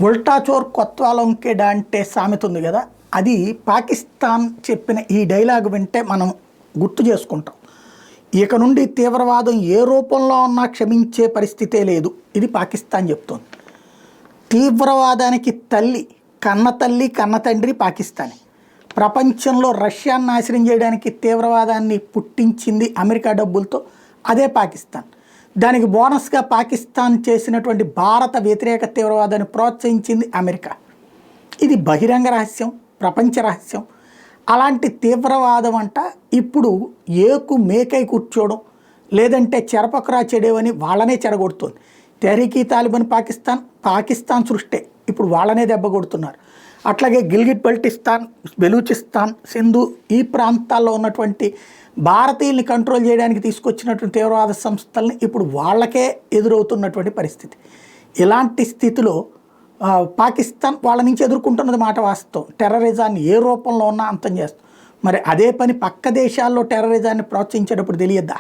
ఉల్టా చోర్ కొత్వాలంకే డాంటే సామెత ఉంది కదా, అది పాకిస్తాన్ చెప్పిన ఈ డైలాగ్ వింటే మనం గుర్తు చేసుకుంటాం. ఇక నుండి తీవ్రవాదం ఏ రూపంలో ఉన్నా క్షమించే పరిస్థితే లేదు, ఇది పాకిస్తాన్ చెప్తోంది. తీవ్రవాదానికి తల్లి కన్న తండ్రి పాకిస్తానే. ప్రపంచంలో రష్యాను నాశనం చేయడానికి తీవ్రవాదాన్ని పుట్టించింది అమెరికా డబ్బులతో, అదే పాకిస్తాన్. దానికి బోనస్గా పాకిస్తాన్ చేసినటువంటి భారత వ్యతిరేక తీవ్రవాదాన్ని ప్రోత్సహించింది అమెరికా. ఇది బహిరంగ రహస్యం, ప్రపంచ రహస్యం. అలాంటి తీవ్రవాదం అంట ఇప్పుడు ఏకు మేకై కూర్చోవడం, లేదంటే చెరపకరా చెడేవని వాళ్ళనే చెడగొడుతుంది. తెహ్రీక్ తాలిబాన్ పాకిస్తాన్ సృష్టే, ఇప్పుడు వాళ్ళనే దెబ్బ కొడుతున్నారు. అట్లాగే గిల్గిట్ బల్టిస్తాన్, బెలూచిస్తాన్, సింధు ఈ ప్రాంతాల్లో ఉన్నటువంటి భారతీయుల్ని కంట్రోల్ చేయడానికి తీసుకొచ్చినటువంటి తీవ్రవాద సంస్థల్ని ఇప్పుడు వాళ్ళకే ఎదురవుతున్నటువంటి పరిస్థితి. ఇలాంటి స్థితిలో పాకిస్తాన్ వాళ్ళ నుంచి ఎదుర్కొంటున్నది మాట వాస్తవం. టెర్రరిజాన్ని ఏ రూపంలో ఉన్నా అంతం చేస్తాం. మరి అదే పని పక్క దేశాల్లో టెర్రరిజాన్ని ప్రోత్సహించేటప్పుడు తెలియద్దా?